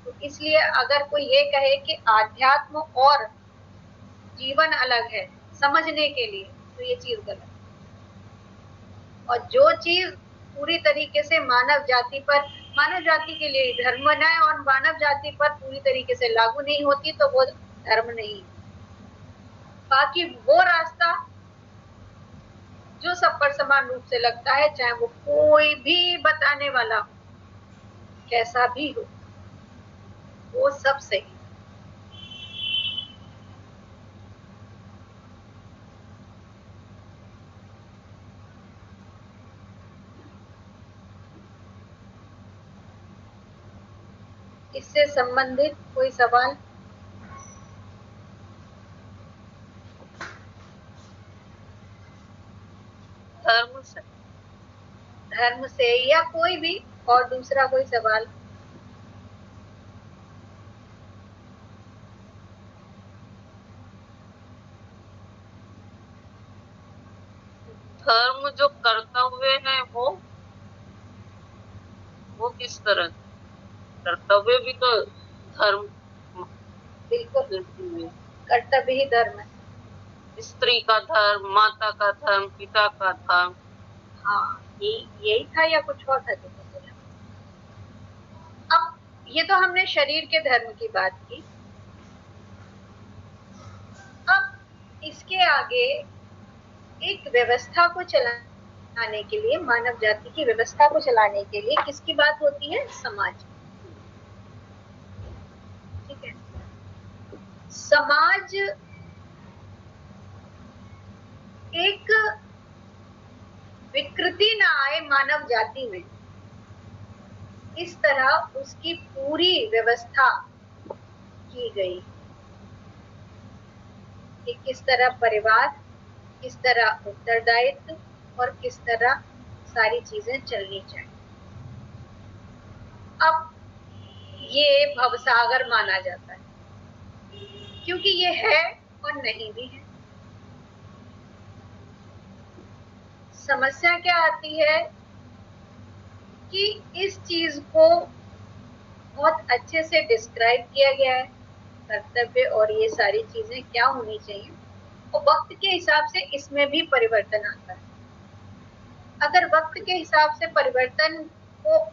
तो इसलिए अगर कोई ये कहे कि आध्यात्म और जीवन अलग है समझने के लिए, तो ये चीज गलत है। और जो चीज पूरी तरीके से मानव जाति के लिए धर्म बनाए और मानव जाति पर पूरी तरीके से लागू नहीं होती तो वो धर्म नहीं। बाकी वो रास्ता जो सब पर समान रूप से लगता है, चाहे वो कोई भी बताने वाला हो, कैसा भी हो, वो सब सही। इससे संबंधित कोई सवाल? धर्म से या कोई भी और दूसरा कोई सवाल? धर्म जो कर्तव्य है वो किस तरह? कर्तव्य भी तो धर्म। बिल्कुल, कर्तव्य ही धर्म है। स्त्री का धर्म, माता का धर्म, पिता का धर्म। हाँ, यही था या कुछ और था जो बोला? अब ये तो हमने शरीर के धर्म की बात की। अब इसके आगे एक व्यवस्था को चलाने के लिए, मानव जाति की व्यवस्था को चलाने के लिए किसकी बात होती है? समाज। ठीक है, समाज एक विकृति ना आए मानव जाति में, इस तरह उसकी पूरी व्यवस्था की गई कि किस तरह परिवार, किस तरह उत्तरदायित्व और किस तरह सारी चीजें चलनी चाहिए। अब ये भवसागर माना जाता है क्योंकि ये है और नहीं भी है। समस्या क्या आती है कि इस चीज को बहुत अच्छे से डिस्क्राइब किया गया है, कर्तव्य और ये सारी चीजें क्या होनी चाहिए, और वक्त के हिसाब से इसमें भी परिवर्तन आता है। अगर वक्त के हिसाब से परिवर्तन को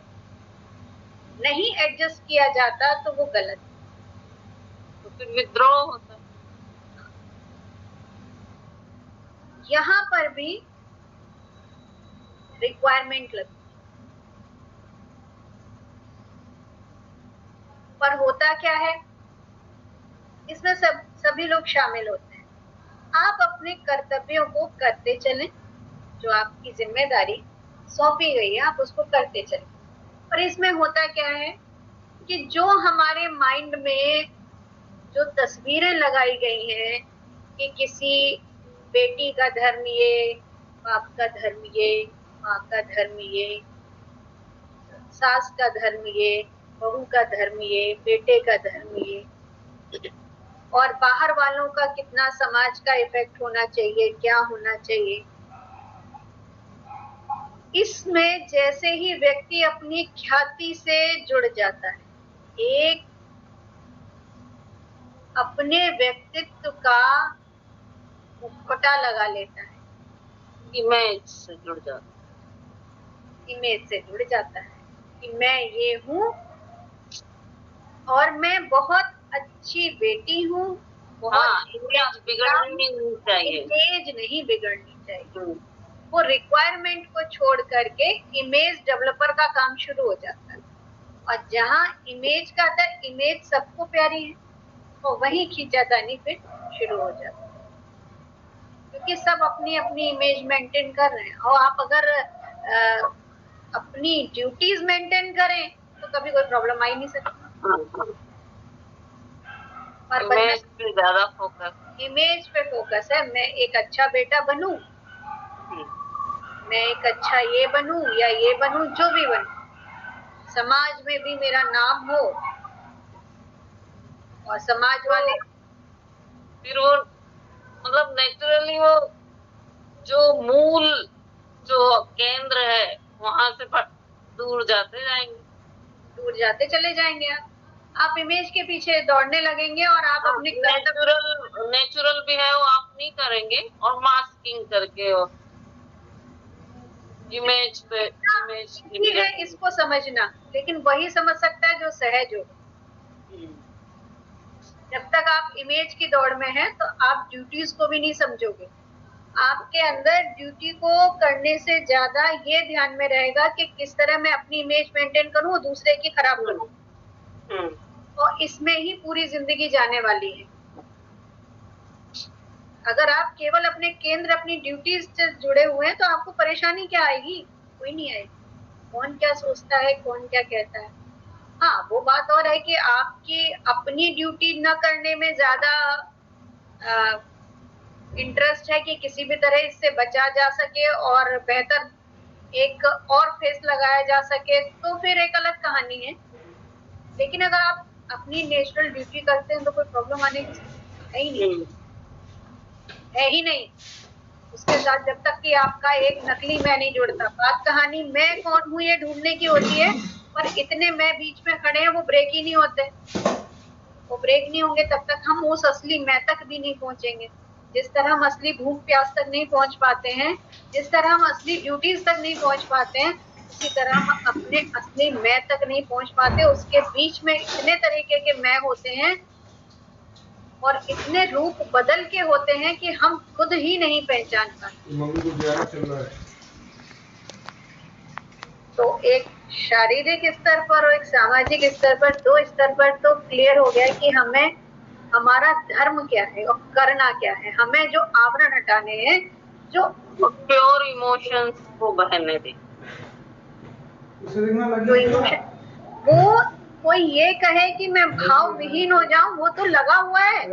नहीं एडजस्ट किया जाता तो वो गलत है, तो फिर विद्रोह होता है। यहाँ पर भी रिक्वायरमेंट लगती है, पर होता क्या है, इसमें सभी लोग शामिल होते हैं। आप अपने कर्तव्यों को करते चलें, जो आपकी जिम्मेदारी सौंपी गई है आप उसको करते चलें। और इसमें होता क्या है कि जो हमारे माइंड में जो तस्वीरें लगाई गई हैं कि किसी बेटी का धर्म ये, बाप का धर्म ये, माँ का धर्म ये, सास का धर्म ये, बहू का धर्म ये, बेटे का धर्म ये, और बाहर वालों का कितना समाज का इफेक्ट होना चाहिए, क्या होना चाहिए, इसमें जैसे ही व्यक्ति अपनी ख्याति से जुड़ जाता है, एक अपने व्यक्तित्व का मुखौटा लगा लेता है, इमेज से जुड़ जाता है। इमेज से जुड़ जाता है कि मैं ये हूँ और मैं बहुत अच्छी बेटी हूँ, बहुत इमेज बिगड़नी नहीं चाहिए, इमेज नहीं बिगड़नी चाहिए। वो रिक्वायरमेंट को छोड़ करके इमेज डेवलपर का काम शुरू हो जाता है। और जहाँ इमेज का था, इमेज सबको प्यारी है, और वही खींचातानी फिर शुरू हो जाता है, क्योंकि सब अपनी अपनी इमेज मेंटेन कर रहे हैं। और आप अगर अपनी ड्यूटीज मेंटेन करें तो कभी कोई प्रॉब्लम आ ही नहीं सकती। और इमेज पे ज्यादा फोकस, इमेज पे फोकस है। मैं एक अच्छा बेटा बनूं, मैं एक अच्छा ये बनूं या ये बनूं, जो भी बनूं, समाज में भी मेरा नाम हो और समाज वाले फिर वो मतलब नेचुरली वो जो मूल जो केंद्र है वहां से दूर जाते जाएंगे, दूर जाते चले जाएंगे। आप इमेज के पीछे दौड़ने लगेंगे और आप अपने नेचुरल भी है वो आप नहीं करेंगे और मास्किंग करके और इमेज पे इमेज ठीक है, इसको समझना, लेकिन वही समझ सकता है जो सहज हो। जब तक आप इमेज की दौड़ में हैं तो आप ड्यूटीज को भी नहीं समझोगे। आपके अंदर ड्यूटी को करने से ज्यादा ये ध्यान में रहेगा कि किस तरह मैं अपनी इमेज मेंटेन करूं और दूसरे की खराब करूं। और इसमें ही पूरी जिंदगी जाने वाली है। अगर आप केवल अपने केंद्र, अपनी ड्यूटीज से जुड़े हुए हैं तो आपको परेशानी क्या आएगी? कोई नहीं आएगी। कौन क्या सोचता है, कौन क्या कहता है। हाँ, वो बात और है कि आपकी अपनी ड्यूटी न करने में ज्यादा इंटरेस्ट है कि किसी भी तरह इससे बचा जा सके और बेहतर एक और फेस लगाया जा सके, तो फिर एक अलग कहानी है। लेकिन अगर आप अपनी नेचुरल ड्यूटी करते हैं तो कोई प्रॉब्लम आने की है ही नहीं, है ही नहीं। उसके साथ जब तक कि आपका एक नकली मैं नहीं जुड़ता। बात कहानी मैं कौन हूँ ये ढूंढने की होती है, पर इतने मैं बीच में खड़े हैं वो ब्रेक ही नहीं होते। वो ब्रेक नहीं होंगे तब तक हम उस असली मैं तक भी नहीं पहुंचेंगे। जिस तरह हम असली भूख प्यास तक नहीं पहुंच पाते हैं, जिस तरह हम असली ड्यूटीज तक नहीं पहुंच पाते हैं, उसी तरह हम अपने असली मैं तक नहीं पहुंच पाते। उसके बीच में इतने तरीके के मैं होते हैं और इतने रूप बदल के होते हैं कि हम खुद ही नहीं पहचान पाते। तो एक शारीरिक स्तर पर और एक सामाजिक स्तर पर, दो स्तर पर तो क्लियर हो गया कि हमें हमारा धर्म क्या है और करना क्या है। हमें जो आवरण हटाने हैं, जो प्योर इमोशंस को बहने दे। जो इमोशन, वो कोई ये कहे कि मैं भाव विहीन हो जाऊं, वो तो लगा हुआ है।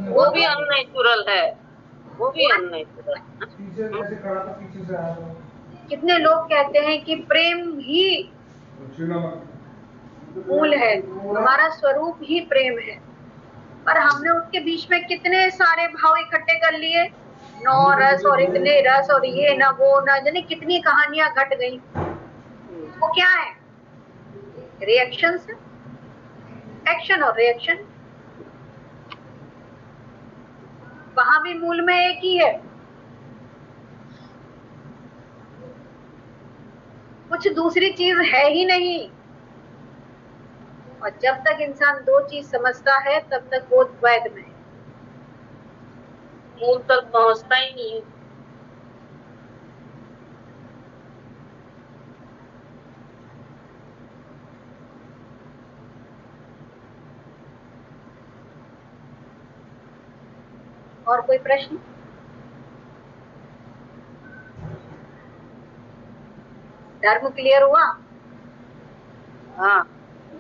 वो भी अननेचुरल है, वो भी अननेचुरल। कितने लोग कहते हैं कि प्रेम ही मूल है, हमारा स्वरूप ही प्रेम है, पर हमने उसके बीच में कितने सारे भाव इकट्ठे कर लिए। 9 रस और इतने रस और ये ना वो ना, जाने कितनी कहानियां घट गई। वो क्या है? रिएक्शन से, एक्शन और रिएक्शन। वहां भी मूल में एक ही है, कुछ दूसरी चीज है ही नहीं। और जब तक इंसान दो चीज समझता है तब तक वो द्वैत में है, मूल तक पहुंचता ही नहीं है। और कोई प्रश्न? धर्म क्लियर हुआ? हाँ,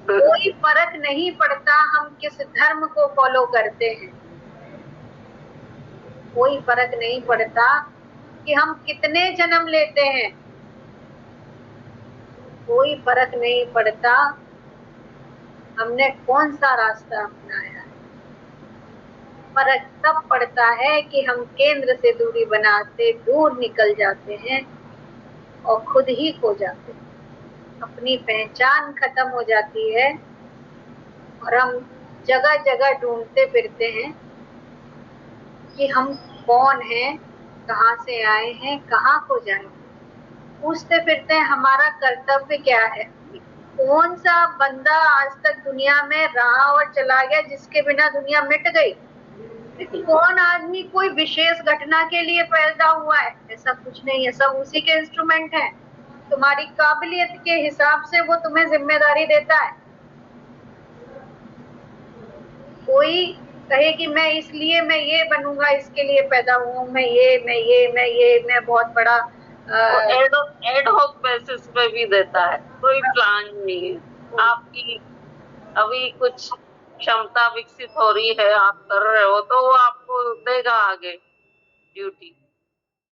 कोई फर्क नहीं पड़ता हम किस धर्म को फॉलो करते हैं। कोई फर्क नहीं पड़ता कि हम कितने जन्म लेते हैं। कोई फर्क नहीं पड़ता हमने कौन सा रास्ता अपनाया है। फर्क तब पड़ता है कि हम केंद्र से दूरी बनाते दूर निकल जाते हैं और खुद ही खो जाते हैं। अपनी पहचान खत्म हो जाती है और हम जगह जगह ढूंढते फिरते हैं कि हम कौन हैं, कहाँ से आए हैं, कहाँ को जाएंगे। पूछते फिरते हैं हमारा कर्तव्य क्या है। कौन सा बंदा आज तक दुनिया में रहा और चला गया जिसके बिना दुनिया मिट गई? कौन आदमी कोई विशेष घटना के लिए पैदा हुआ है? ऐसा कुछ नहीं है, सब उसी के इंस्ट्रूमेंट हैं। तुम्हारी काबिलियत के हिसाब से वो तुम्हें जिम्मेदारी देता है। कोई कहे कि मैं इसलिए मैं ये बनूंगा, इसके लिए पैदा हुआ, मैं बहुत बड़ा एड हॉक बेसिस पे भी देता है, कोई प्लान नहीं है। आपकी अभी कुछ क्षमता विकसित हो रही है, आप कर रहे हो, तो वो आपको देगा आगे ड्यूटी।